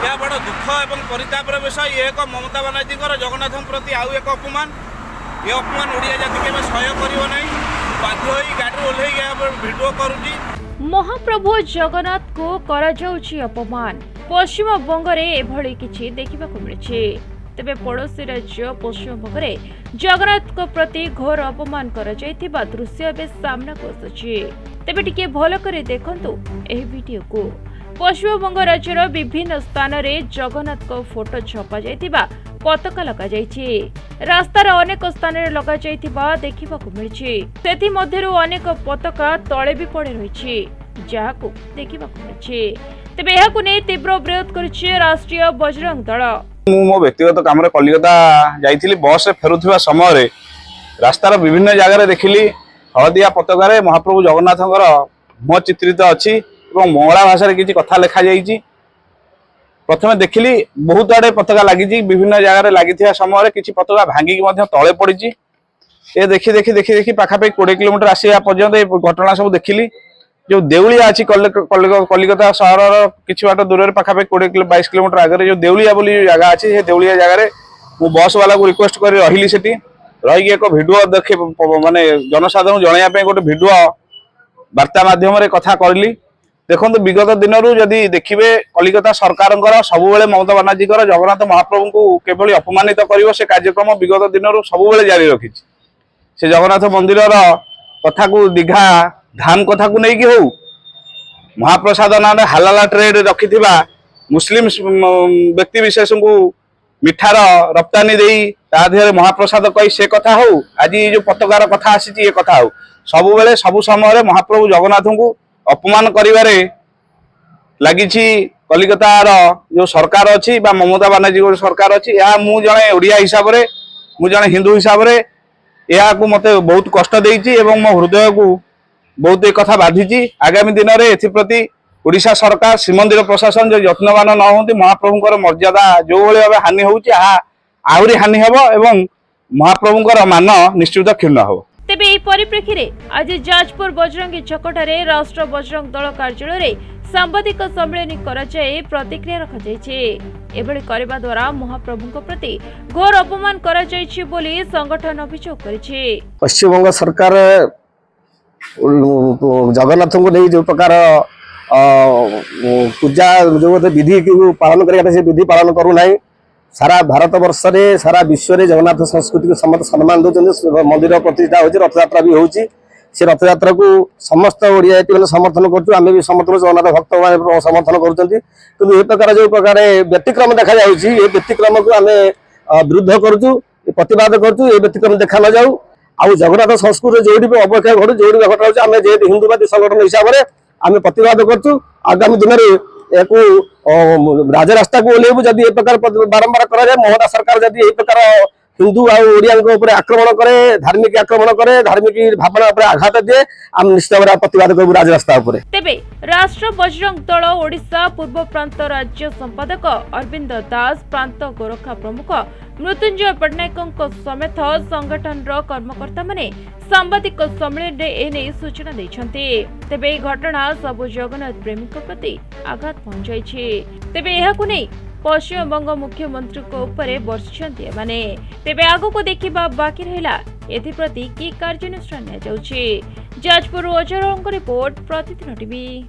यह बड़ दुख और परितापर विषय ये एक ममता बानार्जी जगन्नाथ प्रति आउ एक अपमान ये अपमान ओडिया जाति के सह्य करना बाध्य हो गाड़ी ओह्ल भिडियो करुच्ची। महाप्रभु जगन्नाथ को करा जाउछि अपमान पश्चिम बंग रे एभଳି किछि देखिबाकू मिलिछि। तेबे पड़ोशी राज्य पश्चिम बंग रे जगन्नाथ को प्रति घोर अपमान करा जायतिबा दृश्य एबे सामना को आसुछि। तेबे टिके भलो करे देखंतु एही वीडियो को। पश्चिम बंग राज्यर विभिन्न स्थान रे जगन्नाथ को फोटो छपा जायतिबा पताका लगा जायछि। रास्तार अनेक स्थान रे लगा जायतिबा देखिबाकू मिलिछि। सेथि मध्यरु अनेक पताका तळे भी पड़े रहिछि जाहाकू देखिबाकू मिलिछि। तेबे एहाकू नै तीव्र विरोध करिछि राष्ट्रीय बजरंग दल। मो व्यक्तिगत काम कलिकता जाइथिली बस रे फेरुथिबा समय रे रास्तार विभिन्न जगह रे देखिली हळदिया पताका रे महाप्रभु जगन्नाथଙ୍କର मुह चित्रित अछि एवं मंगला भाषा रे किछि कथा लिखा जाइछि। प्रथमे देखिली बहुत आड़े पताका लागिछि विभिन्न जगह रे लागिथिया समय रे किछि पताका भांगी मध्य तळे पड़िछि। ए देखि देखि देखि देखि पाखापाखि 20 किलोमीटर आसिया पर्यंत ए घटना सब देखिली। जो देउलिया अछि कलिकता शहर किछि बाट दूर रे पाखापाखि 22 किलोमीटर आगे जो देउलिया बोली जगह अछि से देउलिया जगह रे मु बस वाला को रिक्वेस्ट करी रहिली सेठी रही एक वीडियो देखे माने जनसाधारण जणाया पे गोटे वीडियो वार्ता माध्यम रे कथा करली। देखंतु विगत दिन रु जदी देखिबे कलिकता सरकारंकर सब बेले ममता बानार्जी जगन्नाथ महाप्रभु को केवल अपमानित करिवो से कार्यक्रम विगत दिन रु सब बेले जारी रखिछि। से जगन्नाथ मंदिर कथा को दीघा धाम कथा को नहीं कि हो महाप्रसाद ना हालाला ट्रेड रखिथिबा मुस्लिम व्यक्ति विशेष को मिठार रप्तानी देई ताधे महाप्रसाद कही से कथा हो आज जो पताकार कथा आसी ये कथा हो सब बेले सब समय महाप्रभु जगन्नाथ को अपमान करिवारे लागिछि। कलिकतार जो सरकार अछि बा ममता बानार्जी को सरकार अछि या मु जणे ओडिया हिसाब रे मु जणे हिंदू हिसाब रे या को मते बहुत कष्ट देइछि एवं मो हृदय को बहुत एक कथा बाधिची। आगामी दिन में एप्रति ओडिशा सरकार श्रीमंदिर प्रशासन जो यत्नवान न होती महाप्रभुंकर मर्यादा जो भाव हानि होउछि आहरी हानि हेबो एवं महाप्रभुंकर मान निश्चित क्षुण्ण हो। तेबे एही परिप्रेक्षी रे आज जाजपुर बजरंगी छकटारे राष्ट्र बजरंग दल कार्यालय रे सांबादिक सम्मेलन करा जाय प्रतिक्रिया रखा जायछि। एभଳି करबा द्वारा महाप्रभुंक प्रति घोर अपमान करा जायछि बोली संगठन अभियोग करिछि। पश्चिम बंग सरकार जगन्नाथ को नहीं जो प्रकार पूजा जो विधि पालन करने से विधि पालन करूना सारा भारत वर्ष रे सारा विश्व रे जगन्नाथ संस्कृति को समस्त सम्मान दौरान मंदिर प्रतिष्ठा हो रथयात्रा भी होची से रथयात्रा को समस्त ओडिया मैंने समर्थन करें भी समस्त जगन्नाथ भक्त मैंने समर्थन करूँ प्रकार जो प्रकार व्यतिक्रम देखा जाए व्यतिक्रम को आम विरुद्ध करूँ प्रतिवाद करूँ ये व्यतिक्रम देखा न जाऊ आ जगन्नाथ संस्कृति जो भी अवक्षय घटू जो भी घटना आम जेहेतु हिंदूवादी संगठन हिसाब से आम प्रतिवाद करूँ। आगामी दिन में राजरास्ता को ओह्लैबू जदि ए प्रकार बारंबार कराए ममता सरकार जदि ए प्रकार हिंदू और आक्रमण करे धार्मिक आक्रमण करे धार्मिक भावना आघात दिए आम निश्चित भाव प्रतिवाद करूँ राजरास्ता। तेबे राष्ट्र बजरंग दल ओडिशा पूर्व प्रांत राज्य संपादक अरविंद दास प्रांत गोरखा प्रमुख मृत्युंजय पट्टनायक समेत संगठन कर्मकर्ता माने सांबादिक सम्मेलन रे एने सूचना दैछन्ते। तेबे ए घटना सब जगन्नाथ प्रेमी प्रति आघात पहुंचाइछि। तेबे एहाकु नै पश्चिम बंग मुख्यमंत्री को ऊपर बर्षिछन्ते माने। तेबे आगो को देखिबा बाकी रहिला एथिप्रति की कार्यानुष्ठान निया जाउछि। जाजपुर अजरंग रिपोर्ट प्रतिदिन टीवी।